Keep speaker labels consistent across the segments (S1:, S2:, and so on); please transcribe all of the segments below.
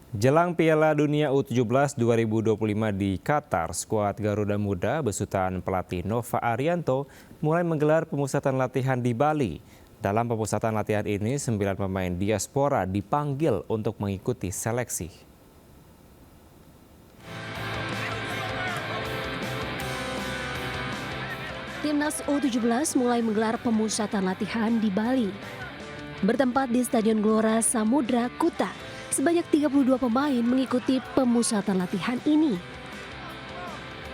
S1: Jelang Piala Dunia U17 2025 di Qatar, skuad Garuda Muda besutan pelatih Nova Arianto mulai menggelar pemusatan latihan di Bali. Dalam pemusatan latihan ini, 9 pemain diaspora dipanggil untuk mengikuti seleksi.
S2: Timnas U17 mulai menggelar pemusatan latihan di Bali. Bertempat di Stadion Gelora Samudra Kuta, sebanyak 32 pemain mengikuti pemusatan latihan ini.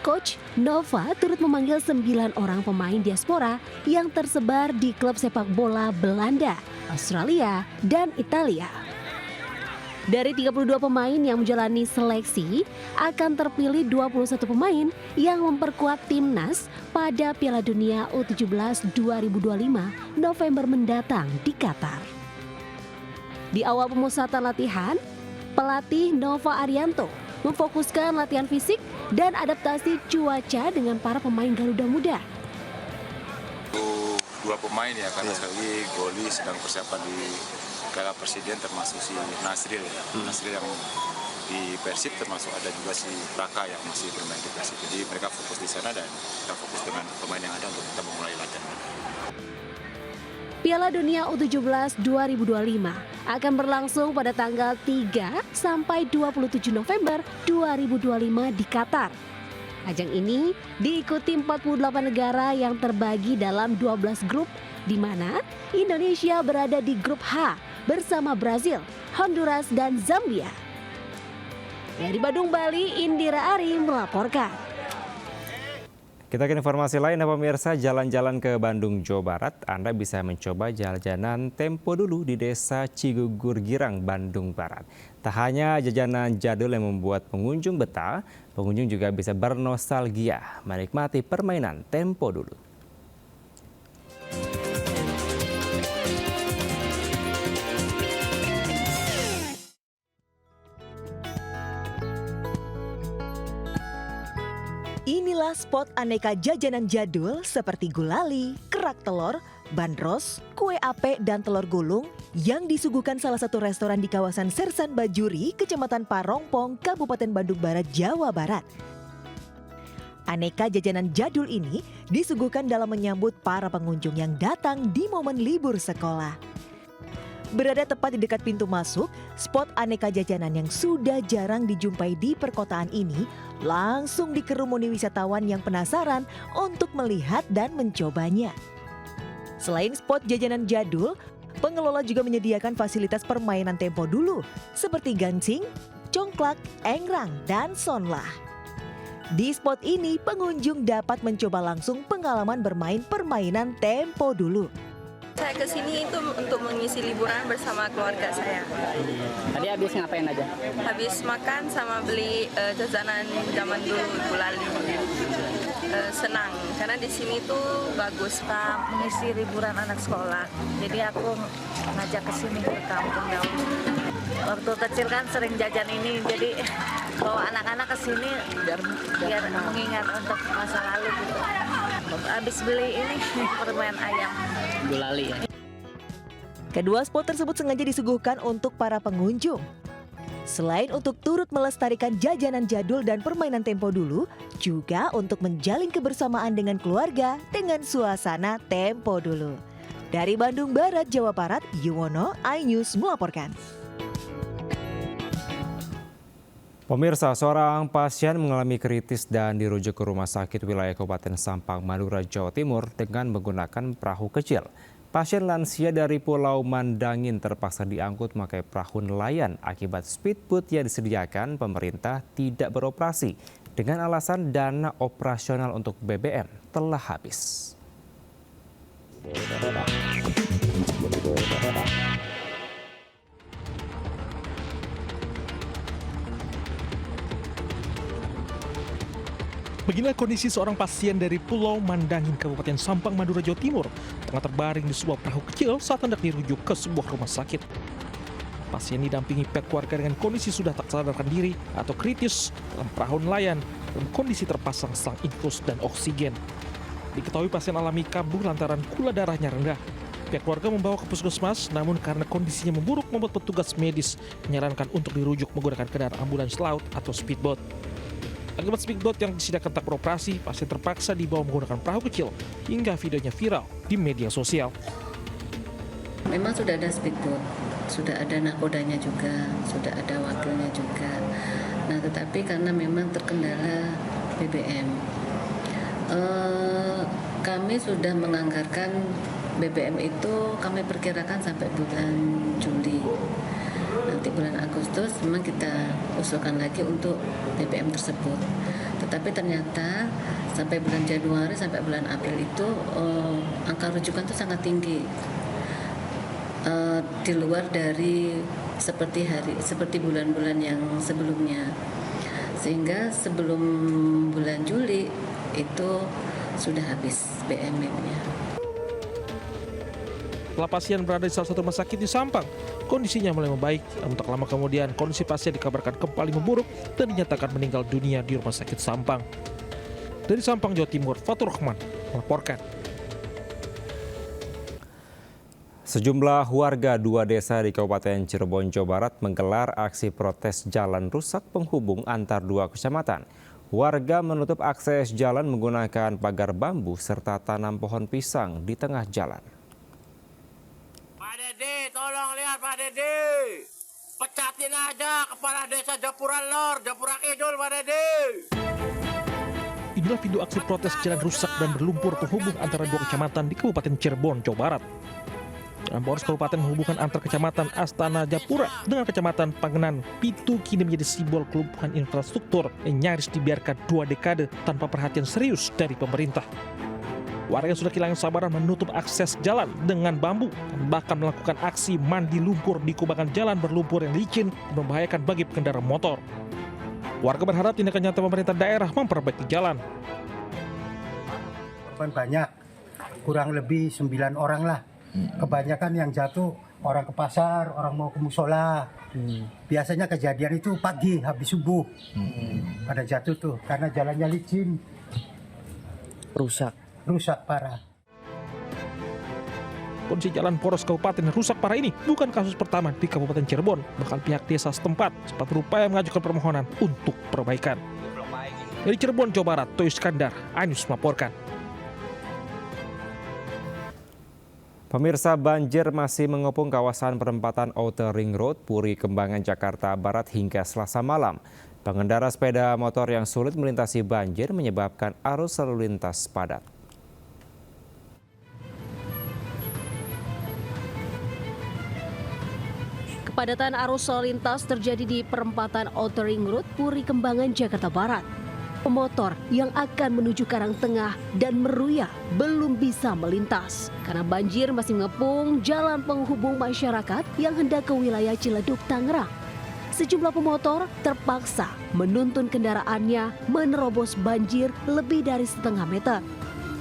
S2: Coach Nova turut memanggil 9 orang pemain diaspora yang tersebar di klub sepak bola Belanda, Australia, dan Italia. Dari 32 pemain yang menjalani seleksi, akan terpilih 21 pemain yang memperkuat timnas pada Piala Dunia U17 2025 November mendatang di Qatar. Di awal pemusatan latihan, pelatih Nova Arianto memfokuskan latihan fisik dan adaptasi cuaca dengan para pemain Garuda Muda.
S3: Dua pemain ya, karena sekali Goli sedang persiapan di Piala Presiden, termasuk si Nasril ya. Nasril yang di Persib, termasuk ada juga si Raka yang masih bermain di Persib. Jadi mereka fokus di sana dan kita fokus dengan pemain yang ada untuk kita memulai latihan.
S2: Piala Dunia U17 2025 akan berlangsung pada tanggal 3 sampai 27 November 2025 di Qatar. Ajang ini diikuti 48 negara yang terbagi dalam 12 grup, di mana Indonesia berada di grup H bersama Brazil, Honduras, dan Zambia. Dari Badung, Bali, Indira Ari melaporkan.
S1: Kita ke informasi lain, pemirsa. Jalan-jalan ke Bandung, Jawa Barat, Anda bisa mencoba jajanan Tempo Dulu di Desa Cigugur Girang, Bandung Barat. Tak hanya jajanan jadul yang membuat pengunjung betah, pengunjung juga bisa bernostalgia menikmati permainan Tempo Dulu.
S4: Inilah spot aneka jajanan jadul seperti gulali, kerak telur, bandros, kue ape, dan telur gulung yang disuguhkan salah satu restoran di kawasan Sersan Bajuri, Kecamatan Parongpong, Kabupaten Bandung Barat, Jawa Barat. Aneka jajanan jadul ini disuguhkan dalam menyambut para pengunjung yang datang di momen libur sekolah. Berada tepat di dekat pintu masuk, spot aneka jajanan yang sudah jarang dijumpai di perkotaan ini langsung dikerumuni wisatawan yang penasaran untuk melihat dan mencobanya. Selain spot jajanan jadul, pengelola juga menyediakan fasilitas permainan Tempo Dulu seperti gangsing, congklak, engrang, dan sonlah. Di spot ini, pengunjung dapat mencoba langsung pengalaman bermain permainan Tempo Dulu.
S5: Saya kesini itu untuk mengisi liburan bersama keluarga saya.
S6: Tadi habis ngapain aja?
S5: Habis makan sama beli jajanan zaman dulu, gulali. Senang, karena di sini tuh bagus Pak, mengisi liburan anak sekolah. Jadi aku ngajak ke sini ke kampung dahulu. Waktu kecil kan sering jajan ini, jadi bawa anak-anak ke sini biar mengingat untuk masa lalu gitu. Habis beli ini permen ayam.
S6: Gulali ya.
S4: Kedua spot tersebut sengaja disuguhkan untuk para pengunjung. Selain untuk turut melestarikan jajanan jadul dan permainan Tempo Dulu, juga untuk menjalin kebersamaan dengan keluarga dengan suasana Tempo Dulu. Dari Bandung Barat, Jawa Barat, Yuwono, iNews melaporkan.
S1: Pemirsa, seorang pasien mengalami kritis dan dirujuk ke rumah sakit wilayah Kabupaten Sampang, Madura, Jawa Timur dengan menggunakan perahu kecil. Pasien lansia dari Pulau Mandangin terpaksa diangkut memakai perahu nelayan akibat speedboat yang disediakan pemerintah tidak beroperasi dengan alasan dana operasional untuk BBM telah habis.
S7: Beginilah kondisi seorang pasien dari Pulau Mandangin, Kabupaten Sampang, Madura, Jawa Timur, tengah terbaring di sebuah perahu kecil saat hendak dirujuk ke sebuah rumah sakit. Pasien didampingi pihak keluarga dengan kondisi sudah tak sadarkan diri atau kritis dalam perahu nelayan dalam kondisi terpasang selang infus dan oksigen. Diketahui pasien alami kambuh lantaran gula darahnya rendah. Pihak keluarga membawa ke puskesmas, namun karena kondisinya memburuk membuat petugas medis menyarankan untuk dirujuk menggunakan kendaraan ambulans laut atau speedboat. Akibat speedboat yang disediakan tak beroperasi, pasien terpaksa dibawa menggunakan perahu kecil hingga videonya viral di media sosial.
S8: Memang sudah ada speedboat, sudah ada nakodanya juga, sudah ada wakilnya juga. Nah, tetapi karena memang terkendala BBM, kami sudah menganggarkan BBM itu kami perkirakan sampai bulan Juli. Nanti bulan Agustus memang kita usulkan lagi untuk BBM tersebut. Tetapi ternyata sampai bulan Januari sampai bulan April itu angka rujukan itu sangat tinggi. Di luar dari seperti bulan-bulan yang sebelumnya. Sehingga sebelum bulan Juli itu sudah habis BBM-nya.
S7: Setelah pasien berada di salah satu rumah sakit di Sampang, kondisinya mulai membaik. Namun tak lama kemudian kondisi pasien dikabarkan kembali memburuk dan dinyatakan meninggal dunia di rumah sakit Sampang. Dari Sampang, Jawa Timur, Fatur Rahman melaporkan.
S1: Sejumlah warga 2 desa di Kabupaten Cirebon, Jawa Barat menggelar aksi protes jalan rusak penghubung antar 2 kecamatan. Warga menutup akses jalan menggunakan pagar bambu serta tanam pohon pisang di tengah jalan.
S9: Pak Dede, tolong lihat Pak Dede. Pecatin aja kepala desa Japura Lor, Japura Kidul Pak Dede.
S7: Inilah video aksi protes jalan rusak dan berlumpur penghubung antara 2 kecamatan di Kabupaten Cirebon, Jawa Barat. Jalan poros kabupaten menghubungkan antar kecamatan Astana Japura dengan kecamatan Pangenan Pitu kini menjadi simbol kelumpuhan infrastruktur yang nyaris dibiarkan 2 dekade tanpa perhatian serius dari pemerintah. Warga sudah kehilangan sabaran menutup akses jalan dengan bambu dan bahkan melakukan aksi mandi lumpur di kubangan jalan berlumpur yang licin dan membahayakan bagi pengendara motor. Warga berharap tindakan nyata pemerintah daerah memperbaiki jalan.
S10: Korban banyak, kurang lebih 9 orang lah. Kebanyakan yang jatuh orang ke pasar, orang mau ke musola. Biasanya kejadian itu pagi habis subuh. Pada jatuh tuh karena jalannya licin. Rusak parah.
S7: Kondisi jalan poros kabupaten rusak parah ini bukan kasus pertama di Kabupaten Cirebon. Bahkan pihak desa setempat sempat berupaya mengajukan permohonan untuk perbaikan. Dari Cirebon, Jawa Barat, Toyo Iskandar, iNews melaporkan.
S1: Pemirsa, banjir masih mengepung kawasan perempatan Outer Ring Road, Puri Kembangan, Jakarta Barat hingga Selasa malam. Pengendara sepeda motor yang sulit melintasi banjir menyebabkan arus lalu lintas padat.
S2: Kepadatan arus lalu lintas terjadi di perempatan Outer Ring Road, Puri Kembangan, Jakarta Barat. Pemotor yang akan menuju Karangtengah dan Meruya belum bisa melintas karena banjir masih mengepung jalan penghubung masyarakat yang hendak ke wilayah Ciledug, Tangerang. Sejumlah pemotor terpaksa menuntun kendaraannya menerobos banjir lebih dari setengah meter.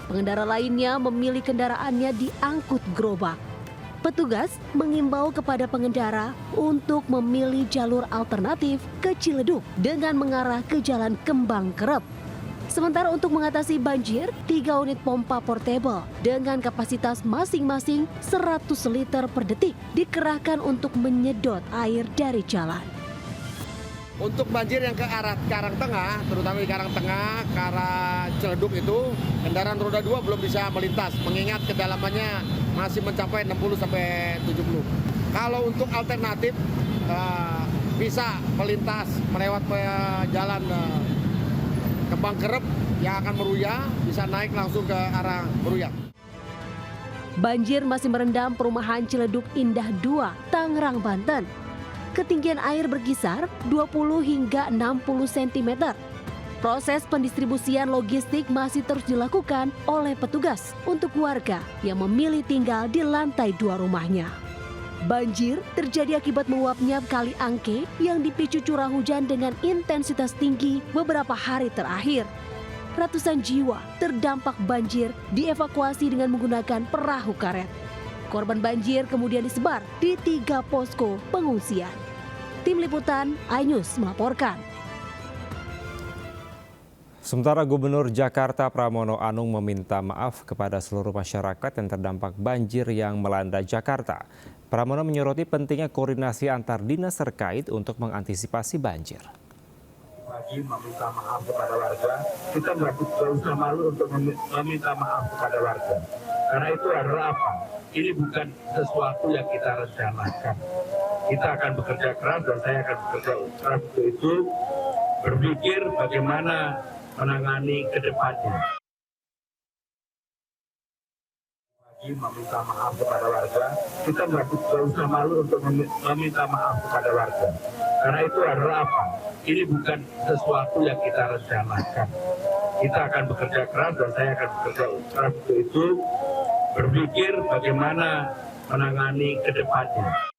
S2: Pengendara lainnya memilih kendaraannya diangkut gerobak. Petugas mengimbau kepada pengendara untuk memilih jalur alternatif ke Ciledug dengan mengarah ke Jalan Kembang Kerep. Sementara untuk mengatasi banjir, 3 unit pompa portable dengan kapasitas masing-masing 100 liter per detik dikerahkan untuk menyedot air dari jalan.
S9: Untuk banjir yang ke arah Karangtengah, terutama di Karangtengah, ke arah Ciledug itu, kendaraan roda 2 belum bisa melintas, mengingat kedalamannya masih mencapai 60 sampai 70. Kalau untuk alternatif, bisa melintas melewat jalan Kembang Kerep yang akan Meruya, bisa naik langsung ke arah Meruya.
S2: Banjir masih merendam perumahan Ciledug Indah 2, Tangerang, Banten. Ketinggian air berkisar 20 hingga 60 cm. Proses pendistribusian logistik masih terus dilakukan oleh petugas untuk warga yang memilih tinggal di lantai 2 rumahnya. Banjir terjadi akibat meluapnya Kali Angke yang dipicu curah hujan dengan intensitas tinggi beberapa hari terakhir. Ratusan jiwa terdampak banjir dievakuasi dengan menggunakan perahu karet. Korban banjir kemudian disebar di 3 posko pengungsian. Tim Liputan iNews melaporkan.
S1: Sementara Gubernur Jakarta Pramono Anung meminta maaf kepada seluruh masyarakat yang terdampak banjir yang melanda Jakarta. Pramono menyoroti pentingnya koordinasi antar dinas terkait untuk mengantisipasi banjir.
S11: Lagi meminta maaf kepada warga, kita nggak usah malu untuk meminta maaf kepada warga. Karena itu adalah apa? Ini bukan sesuatu yang kita rencanakan. Kita akan bekerja keras dan saya akan bekerja keras untuk itu, berpikir bagaimana menangani ke depannya. Lagi meminta maaf kepada warga, kita nggak usah malu untuk meminta maaf kepada warga. Karena itu adalah apa? Ini bukan sesuatu yang kita rencanakan. Kita akan bekerja keras dan saya akan bekerja keras untuk itu, berpikir bagaimana menangani ke depannya.